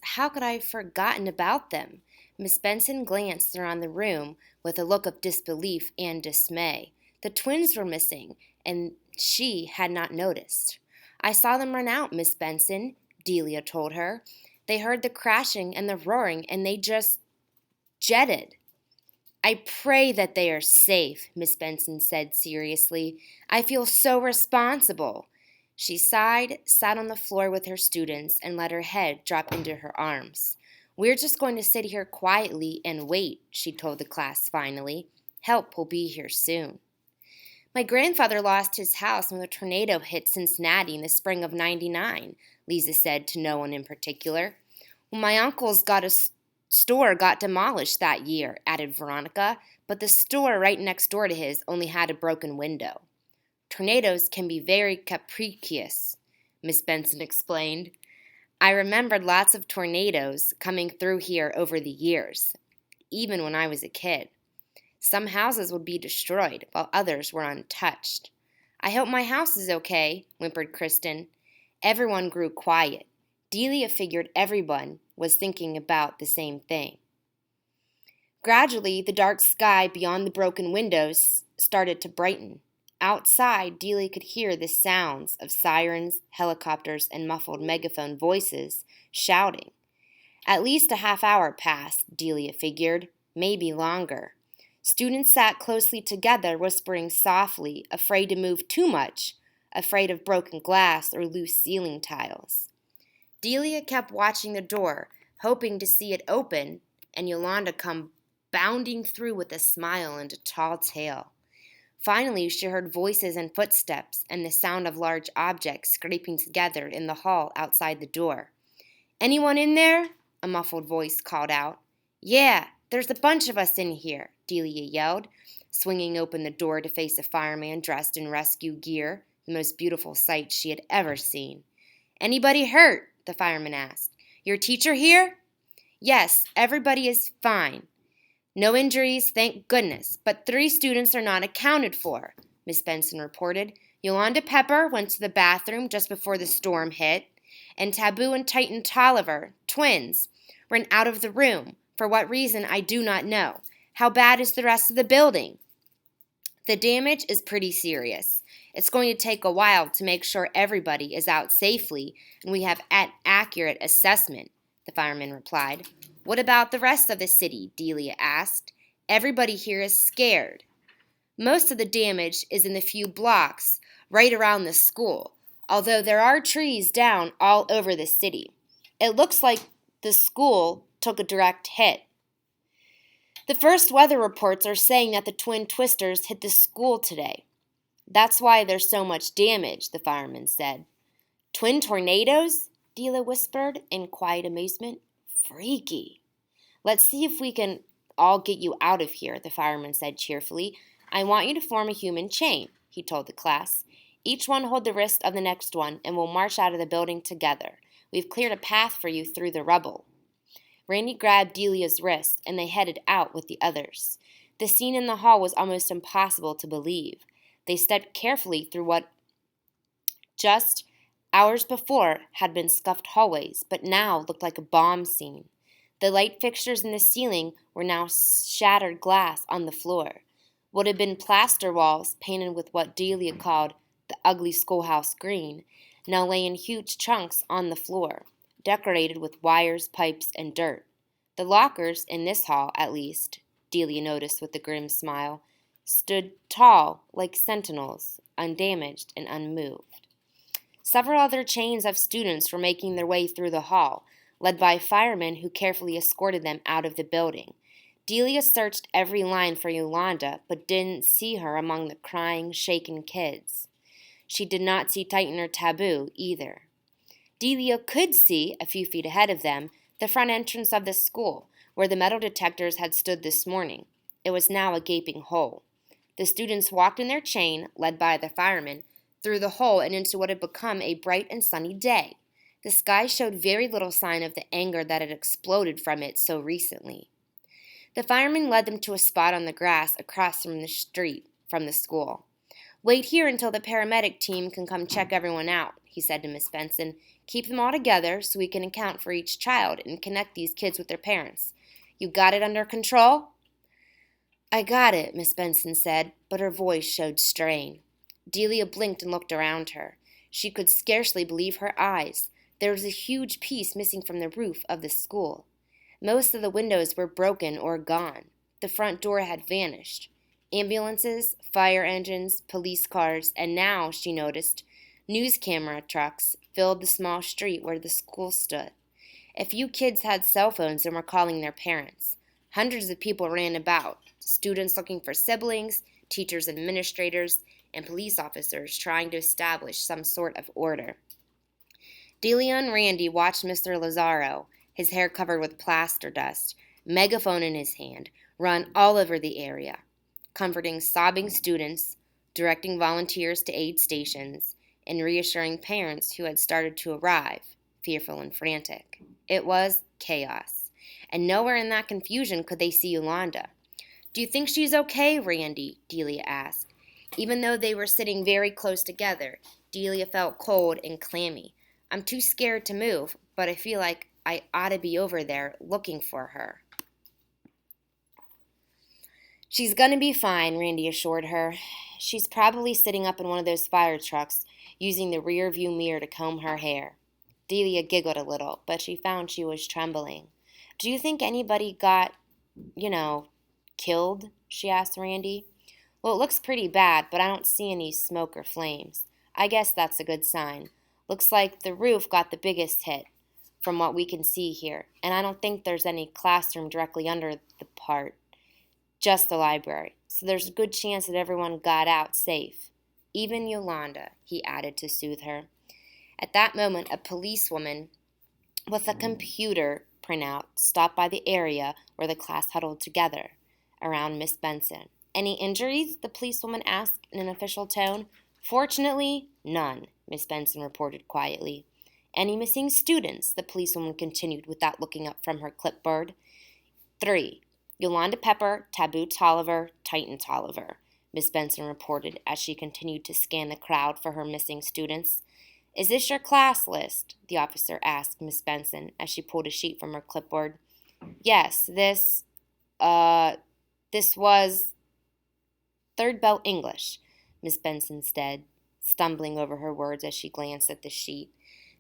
How could I have forgotten about them? Miss Benson glanced around the room with a look of disbelief and dismay. The twins were missing, and she had not noticed. I saw them run out, Miss Benson, Delia told her. They heard the crashing and the roaring, and they just jetted. I pray that they are safe, Miss Benson said seriously. I feel so responsible. She sighed, sat on the floor with her students, and let her head drop into her arms. We're just going to sit here quietly and wait, she told the class finally. Help will be here soon. My grandfather lost his house when a tornado hit Cincinnati in the spring of '99, Lisa said to no one in particular. Well, my uncle's store got demolished that year, added Veronica, but the store right next door to his only had a broken window. Tornadoes can be very capricious, Miss Benson explained. I remembered lots of tornadoes coming through here over the years, even when I was a kid. Some houses would be destroyed, while others were untouched. I hope my house is okay, whimpered Kristen. Everyone grew quiet. Delia figured everyone was thinking about the same thing. Gradually, the dark sky beyond the broken windows started to brighten. Outside, Delia could hear the sounds of sirens, helicopters, and muffled megaphone voices shouting. At least a half hour passed, Delia figured, maybe longer. Students sat closely together, whispering softly, afraid to move too much, afraid of broken glass or loose ceiling tiles. Delia kept watching the door, hoping to see it open, and Yolanda come bounding through with a smile and a tall tale. Finally, she heard voices and footsteps and the sound of large objects scraping together in the hall outside the door. Anyone in there? A muffled voice called out. Yeah, there's a bunch of us in here, Delia yelled, swinging open the door to face a fireman dressed in rescue gear, the most beautiful sight she had ever seen. Anybody hurt? The fireman asked. Your teacher here? Yes, everybody is fine. No injuries, thank goodness, but 3 students are not accounted for, Miss Benson reported. Yolanda Pepper went to the bathroom just before the storm hit, and Taboo and Titan Tolliver, twins, ran out of the room. For what reason, I do not know. How bad is the rest of the building? The damage is pretty serious. It's going to take a while to make sure everybody is out safely and we have an accurate assessment, the fireman replied. What about the rest of the city? Delia asked. Everybody here is scared. Most of the damage is in the few blocks right around the school, although there are trees down all over the city. It looks like the school took a direct hit. The first weather reports are saying that the twin twisters hit the school today. That's why there's so much damage, the fireman said. Twin tornadoes? Delia whispered in quiet amazement. Freaky. Let's see if we can all get you out of here, the fireman said cheerfully. I want you to form a human chain, he told the class. Each one hold the wrist of the next one, and we'll march out of the building together. We've cleared a path for you through the rubble. Randy grabbed Delia's wrist, and they headed out with the others. The scene in the hall was almost impossible to believe. They stepped carefully through what just hours before had been scuffed hallways, but now looked like a bomb scene. The light fixtures in the ceiling were now shattered glass on the floor. What had been plaster walls, painted with what Delia called the ugly schoolhouse green, now lay in huge chunks on the floor, decorated with wires, pipes, and dirt. The lockers, in this hall at least, Delia noticed with a grim smile, stood tall like sentinels, undamaged and unmoved. Several other chains of students were making their way through the hall, led by firemen who carefully escorted them out of the building. Delia searched every line for Yolanda, but didn't see her among the crying, shaken kids. She did not see Titan or Taboo either. Delia could see, a few feet ahead of them, the front entrance of the school, where the metal detectors had stood this morning. It was now a gaping hole. The students walked in their chain, led by the firemen, through the hole and into what had become a bright and sunny day. The sky showed very little sign of the anger that had exploded from it so recently. The firemen led them to a spot on the grass across from the street from the school. Wait here until the paramedic team can come check everyone out, he said to Miss Benson. Keep them all together so we can account for each child and connect these kids with their parents. You got it under control? I got it, Miss Benson said, but her voice showed strain. Delia blinked and looked around her. She could scarcely believe her eyes. There was a huge piece missing from the roof of the school. Most of the windows were broken or gone. The front door had vanished. Ambulances, fire engines, police cars, and now, she noticed, news camera trucks filled the small street where the school stood. A few kids had cell phones and were calling their parents. Hundreds of people ran about, students looking for siblings, teachers and administrators, and police officers trying to establish some sort of order. Delia and Randy watched Mr. Lazaro, his hair covered with plaster dust, megaphone in his hand, run all over the area, comforting sobbing students, directing volunteers to aid stations, and reassuring parents who had started to arrive, fearful and frantic. It was chaos, and nowhere in that confusion could they see Yolanda. Do you think she's okay, Randy? Delia asked. Even though they were sitting very close together, Delia felt cold and clammy. I'm too scared to move, but I feel like I ought to be over there looking for her. She's gonna be fine, Randy assured her. She's probably sitting up in one of those fire trucks, using the rear view mirror to comb her hair. Delia giggled a little, but she found she was trembling. Do you think anybody got, killed? She asked Randy. Well, it looks pretty bad, but I don't see any smoke or flames. I guess that's a good sign. Looks like the roof got the biggest hit, from what we can see here, and I don't think there's any classroom directly under the part, just the library, so there's a good chance that everyone got out safe. Even Yolanda, he added to soothe her. At that moment, a policewoman with a computer printout stopped by the area where the class huddled together around Miss Benson. Any injuries? The policewoman asked in an official tone. Fortunately, none, Miss Benson reported quietly. Any missing students? The policewoman continued without looking up from her clipboard. 3. Yolanda Pepper, Taboo Tolliver, Titan Tolliver, Miss Benson reported as she continued to scan the crowd for her missing students. Is this your class list? The officer asked Miss Benson as she pulled a sheet from her clipboard. Yes, this was Third Bell English, Miss Benson said, stumbling over her words as she glanced at the sheet.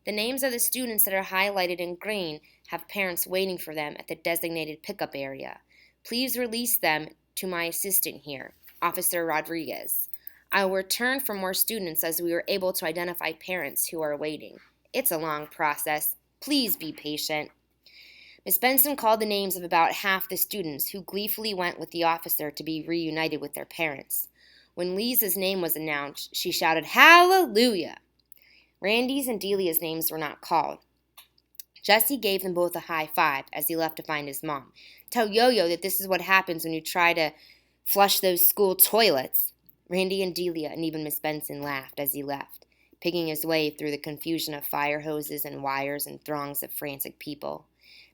The names of the students that are highlighted in green have parents waiting for them at the designated pickup area. Please release them to my assistant here, Officer Rodriguez. I will return for more students as we are able to identify parents who are waiting. It's a long process. Please be patient. Miss Benson called the names of about half the students who gleefully went with the officer to be reunited with their parents. When Lisa's name was announced, she shouted, Hallelujah! Randy's and Delia's names were not called. Jesse gave them both a high five as he left to find his mom. Tell Yo-Yo that this is what happens when you try to flush those school toilets. Randy and Delia and even Miss Benson laughed as he left, picking his way through the confusion of fire hoses and wires and throngs of frantic people.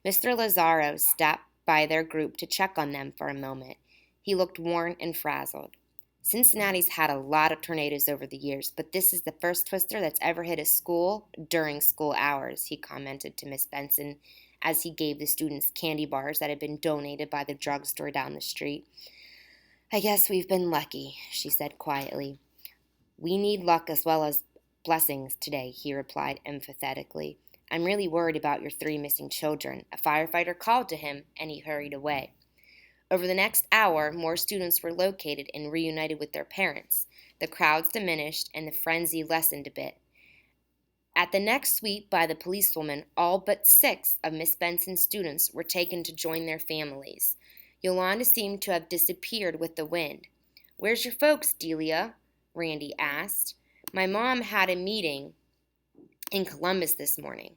Mr. Lazaro stopped by their group to check on them for a moment. He looked worn and frazzled. Cincinnati's had a lot of tornadoes over the years, but this is the first twister that's ever hit a school during school hours, he commented to Miss Benson as he gave the students candy bars that had been donated by the drugstore down the street. I guess we've been lucky, she said quietly. We need luck as well as blessings today, he replied emphatically. I'm really worried about your 3 missing children. A firefighter called to him, and he hurried away. Over the next hour, more students were located and reunited with their parents. The crowds diminished, and the frenzy lessened a bit. At the next sweep by the policewoman, all but 6 of Miss Benson's students were taken to join their families. Yolanda seemed to have disappeared with the wind. Where's your folks, Delia? Randy asked. My mom had a meeting in Columbus this morning.